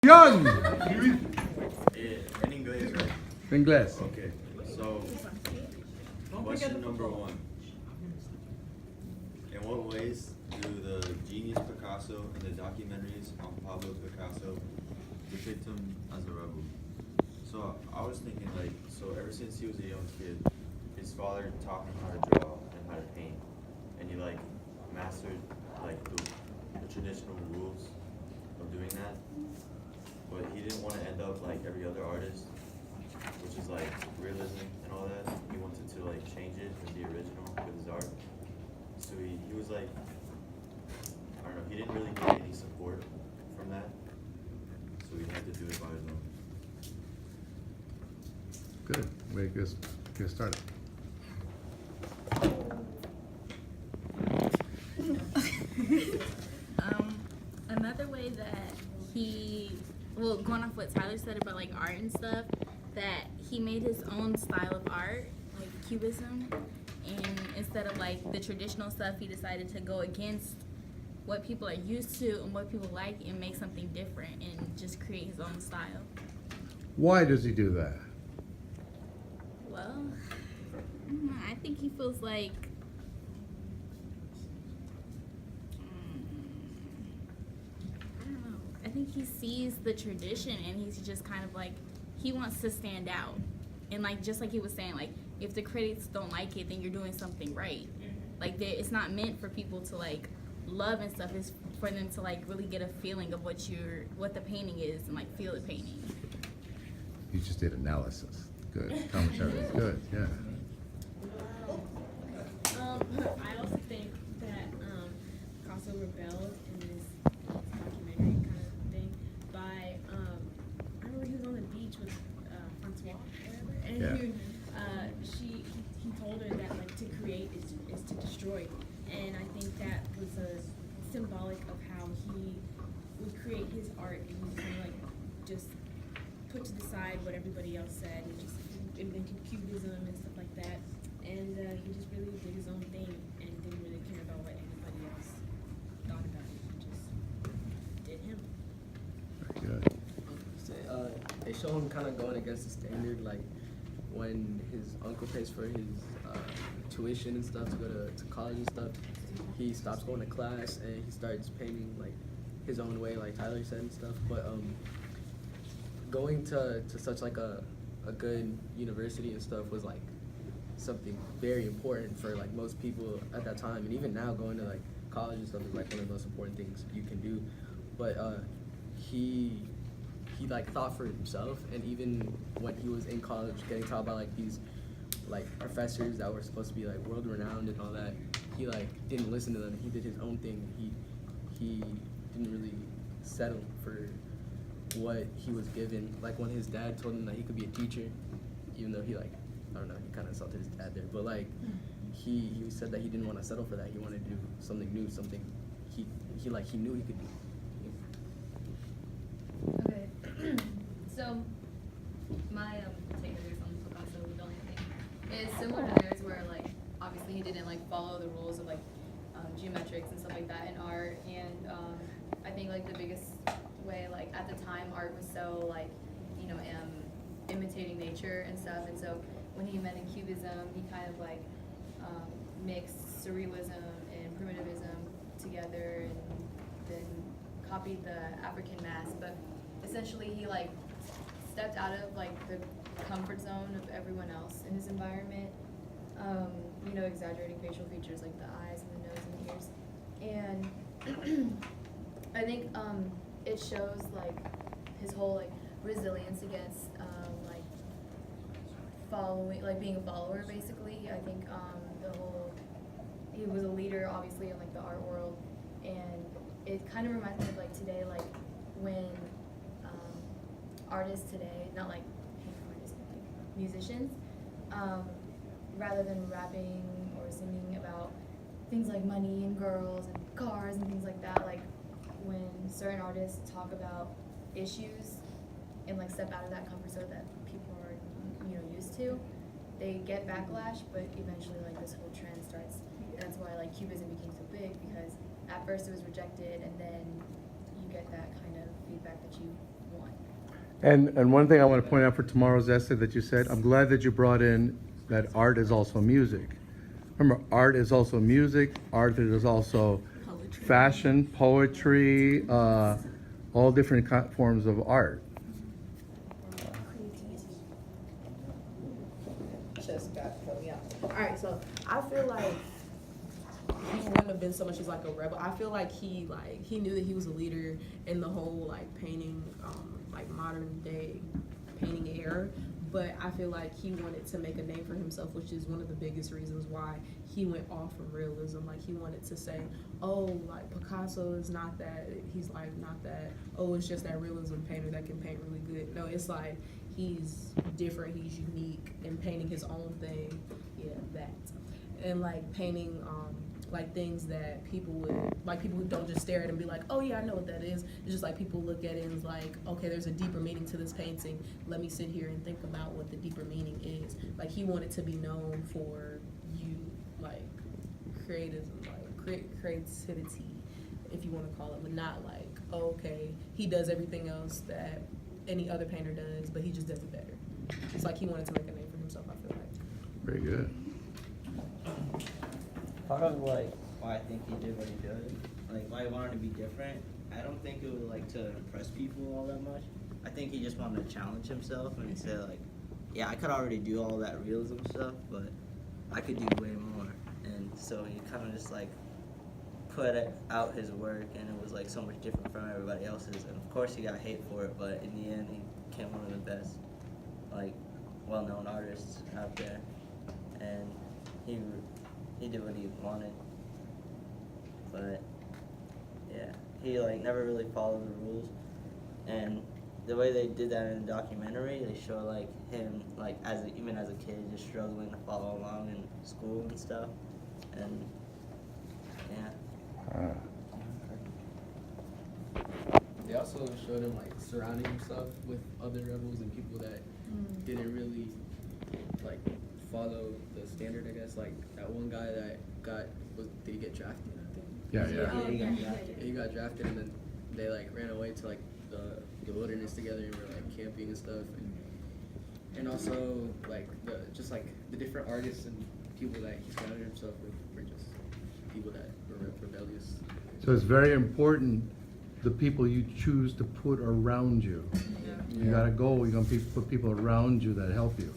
En inglés, right? Inglés. Okay, so question number one. In what ways do the Genius Picasso and the documentaries on Pablo Picasso depict him as a rebel? So I was thinking, like, so ever since he was a young kid, his father taught him how to draw and how to paint, and he like mastered like the traditional rules of doing that. But he didn't want to end up like every other artist, which is like realism and all that. He wanted to like change it and be original with his art. So he was like, I don't know, he didn't really get any support from that. So he had to do it by his own. Good. Way to get started. Another way that going off what Tyler said about like art and stuff, that he made his own style of art, like cubism, and instead of like the traditional stuff, he decided to go against what people are used to and what people like and make something different and just create his own style. Why does he do that? Well, I think he feels like I think he sees the tradition and he's just kind of like, he wants to stand out. And like, just like he was saying, like, if the critics don't like it, then you're doing something right. Like, it's not meant for people to like love and stuff. It's for them to like really get a feeling of what the painting is and like feel the painting. You just did analysis. Good. Commentary. Good. Yeah. I also think that Picasso rebelled in this documentary kind of thing by I remember he was on the beach with Francois or whatever, and Yeah. he told her that like to create is to destroy, and I think that was a symbolic of how he would create his art, and he kind of like just put to the side what everybody else said and just invented cubism and stuff like that, and he just really did his own thing and didn't really care about what anybody else thought about it. He just did him. Very good. They show him kind of going against the standard, like when his uncle pays for his tuition and stuff to go to college and stuff. He stops going to class and he starts painting like his own way, like Tyler said and stuff. But going to such like a good university and stuff was like something very important for like most people at that time, and even now going to like college and stuff is like one of the most important things you can do. But he like thought for himself, and even when he was in college getting taught by like these like professors that were supposed to be like world renowned and all that, he like didn't listen to them. He did his own thing. He didn't really settle for what he was given. Like when his dad told him that he could be a teacher, even though he like, I don't know, he kind of insulted his dad there, but like he said that he didn't want to settle for that. He wanted to do something new, something he knew he could do. Okay, so my takeaways on Picasso rebellion thing is similar to theirs, where like obviously he didn't like follow the rules of like geometrics and stuff like that in art, and I think like the biggest way, like at the time art was so like, you know, imitating nature and stuff, and so when he invented cubism, he kind of like mixed surrealism and primitivism together, and then copied the African mask, but essentially he like stepped out of like the comfort zone of everyone else in his environment, you know, exaggerating facial features like the eyes and the nose and the ears, and I think it shows like his whole like resilience against like following, like being a follower basically. I think he was a leader obviously in like the art world, and it kind of reminds me of like today, like when artists today, not like artists, but like musicians, rather than rapping or singing about things like money and girls and cars and things like that, like when certain artists talk about issues and like step out of that comfort zone that people are, you know, used to, they get backlash, but eventually like this whole trend starts, and that's why like cubism became so big, because at first it was rejected, and then you get that kind of feedback that you want. And one thing I want to point out for tomorrow's essay that you said, I'm glad that you brought in that art is also music. Remember, art is also music, art is also fashion, poetry, all different forms of art. Just got to help me out. All right, so I feel like he wouldn't have been so much as like a rebel. I feel like he knew that he was a leader in the whole like painting, like modern day painting era. But I feel like he wanted to make a name for himself, which is one of the biggest reasons why he went off from realism. Like he wanted to say, oh, like Picasso is not that. He's like not that. Oh, it's just that realism painter that can paint really good. No, it's like he's different. He's unique in painting his own thing. Yeah, that. And like painting like things that people would, like people who don't just stare at it and be like, oh yeah, I know what that is. It's just like people look at it and it's like, okay, there's a deeper meaning to this painting. Let me sit here and think about what the deeper meaning is. Like he wanted to be known for like creativity, if you want to call it, but not like, oh, okay, he does everything else that any other painter does, but he just does it better. It's like he wanted to make a name for himself, I feel like. Very good. Part of like why I think he did what he did, like why he wanted to be different, I don't think it was like to impress people all that much. I think he just wanted to challenge himself and say like, yeah, I could already do all that realism stuff, but I could do way more. And so he kind of just like put out his work, and it was like so much different from everybody else's. And of course he got hate for it, but in the end he became one of the best like well-known artists out there, and he did what he wanted. But yeah, he like never really followed the rules, and the way they did that in the documentary, they show like him like even as a kid just struggling to follow along in school and stuff, and yeah. They also showed him like surrounding himself with other rebels and people that didn't really like follow the standard, I guess. Like that one guy that did he get drafted, I think? Yeah. He got drafted, and then they like ran away to like the wilderness together and were like camping and stuff, and also like the different artists and people that he surrounded himself with were just people that were rebellious. So it's very important the people you choose to put around you. You gotta go. You're gonna put people around you that help you.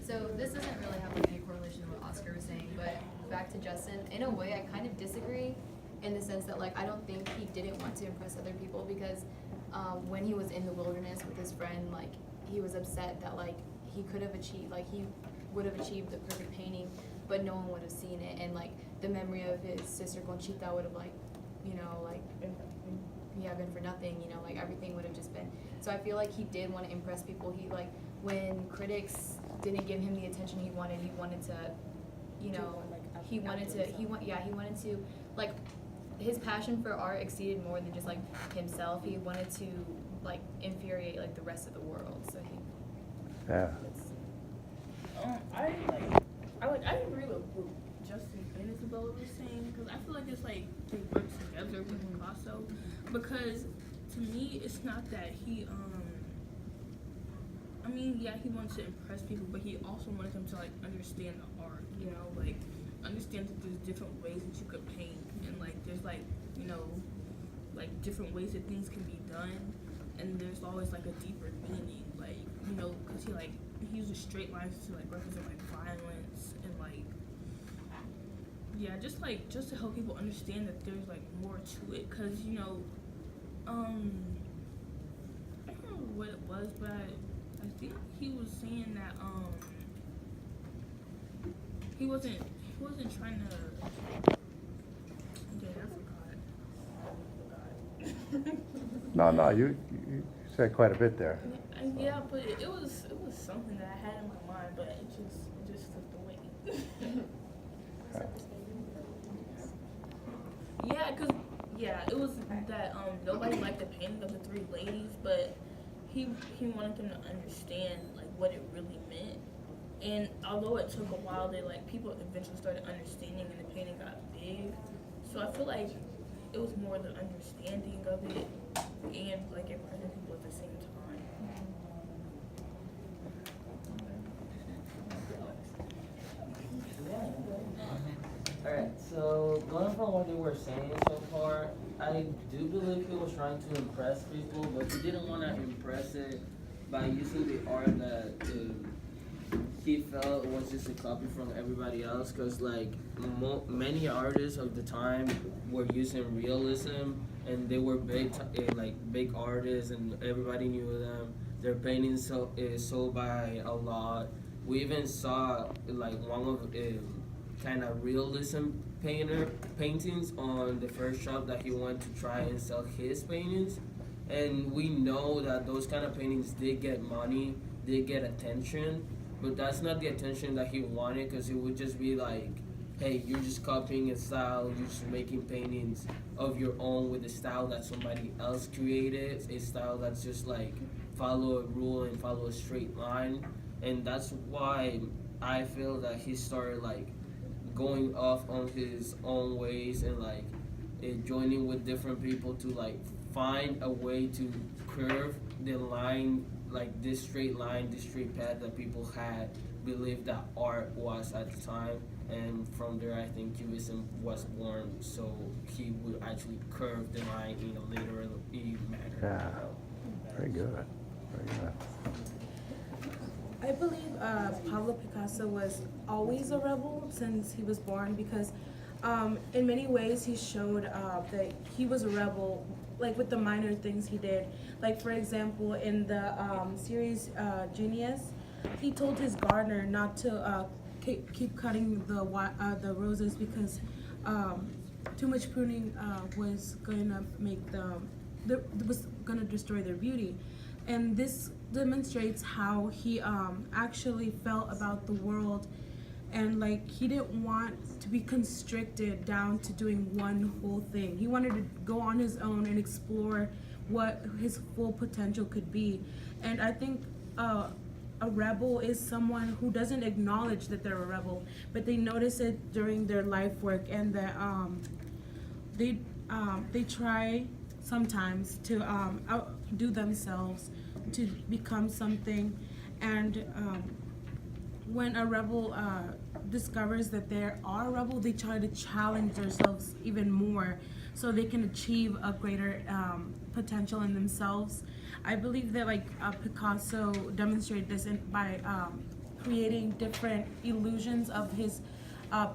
So this doesn't really have like any correlation to what Oscar was saying, but back to Justin, in a way I kind of disagree in the sense that like I don't think he didn't want to impress other people, because when he was in the wilderness with his friend, like he was upset that like he could have achieved, like he would have achieved the perfect painting, but no one would have seen it, and like the memory of his sister Conchita would have like, you know, like been for nothing, you know, like everything would have just been. So I feel like he did want to impress people. He like, when critics didn't give him the attention he wanted to, you know, he wanted to, like, his passion for art exceeded more than just like himself. He wanted to like infuriate like the rest of the world. So he. Yeah. I agree with Justin and Isabella was saying, because I feel like it's like they work together with Picasso, because to me it's not that he I mean, yeah, he wanted to impress people, but he also wanted them to like understand the art, you know, like understand that there's different ways that you could paint, and like there's like, you know, like different ways that things can be done, and there's always like a deeper meaning, like, you know, because he uses straight lines to like represent like violence and like, yeah, just to help people understand that there's like more to it, because, you know, I don't know what it was, but I think he was saying that he wasn't trying to. Okay, I forgot. No, you said quite a bit there. Yeah, but it was something that I had in my mind, but it just slipped away. It was that nobody liked the painting of the three ladies, but he wanted them to understand like what it really meant. And although it took a while, people eventually started understanding, and the painting got big. So I feel like it was more the understanding of it and like impressing people at the same time. saying so far, I do believe he was trying to impress people, but he didn't want to impress it by using the art that he felt was just a copy from everybody else. Cause like many artists of the time were using realism, and they were big artists, and everybody knew them. Their paintings sold by a lot. We even saw like one of kind of realism paintings on the first shop that he went to try and sell his paintings. And we know that those kind of paintings did get money, did get attention, but that's not the attention that he wanted, because it would just be like, hey, you're just copying a style, you're just making paintings of your own with a style that somebody else created, a style that's just like follow a rule and follow a straight line. And that's why I feel that he started like going off on his own ways and like joining with different people to like find a way to curve the line, like this straight line, this straight path that people had believed that art was at the time. And from there, I think Cubism was born, so he would actually curve the line in a literary manner. Yeah, very good, very good. I believe Pablo Picasso was always a rebel since he was born, because in many ways he showed that he was a rebel, like with the minor things he did. Like for example, in the series Genius, he told his gardener not to keep cutting the roses because too much pruning was going to make was going to destroy their beauty. And this demonstrates how he actually felt about the world, and like he didn't want to be constricted down to doing one whole thing. He wanted to go on his own and explore what his full potential could be. And I think a rebel is someone who doesn't acknowledge that they're a rebel, but they notice it during their life work, and that they try sometimes to outdo themselves to become something. And when a rebel discovers that they are a rebel, they try to challenge themselves even more so they can achieve a greater potential in themselves. I believe that like Picasso demonstrated this by creating different illusions of his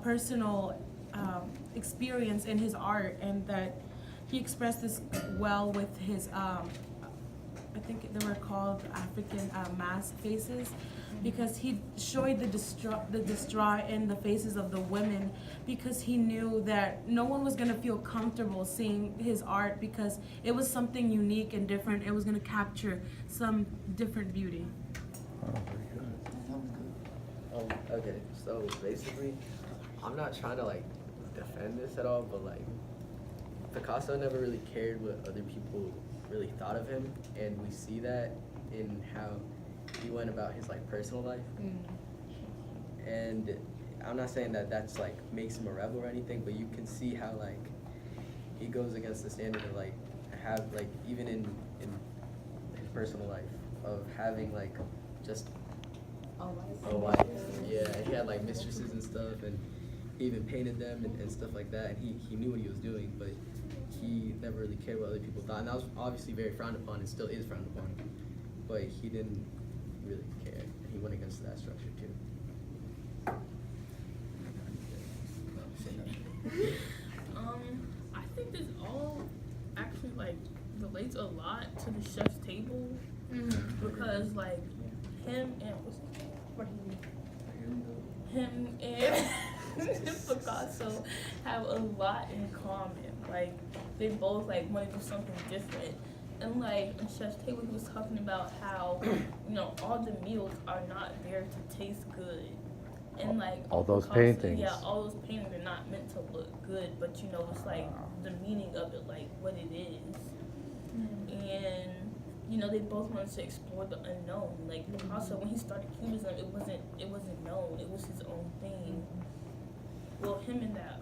personal experience in his art, and that he expressed this well with his I think they were called African mask faces, because he showed the distraught in the faces of the women, because he knew that no one was going to feel comfortable seeing his art, because it was something unique and different. It was going to capture some different beauty. Oh, very good. Okay, so basically, I'm not trying to like defend this at all, but like Picasso never really cared what other people really thought of him, and we see that in how he went about his like personal life. And I'm not saying that that's like makes him a rebel or anything, but you can see how like he goes against the standard of like have like even in his personal life of having like just a wife. Yeah, he had like mistresses and stuff, and he even painted them and stuff like that, and he knew what he was doing, but he never really cared what other people thought, and that was obviously very frowned upon and still is frowned upon, but he didn't really care. He went against that structure too. I think this all actually like relates a lot to the chef's table, because like him and Picasso have a lot in common. Like they both like want to do something different. And like in Chef's Table, he was talking about how all the meals are not there to taste good, and like all those Picasso, paintings. Yeah, all those paintings are not meant to look good, but it's like the meaning of it, like what it is. And they both wanted to explore the unknown. Like Picasso, when he started Cubism, it wasn't known. It was his own thing. Well, him and that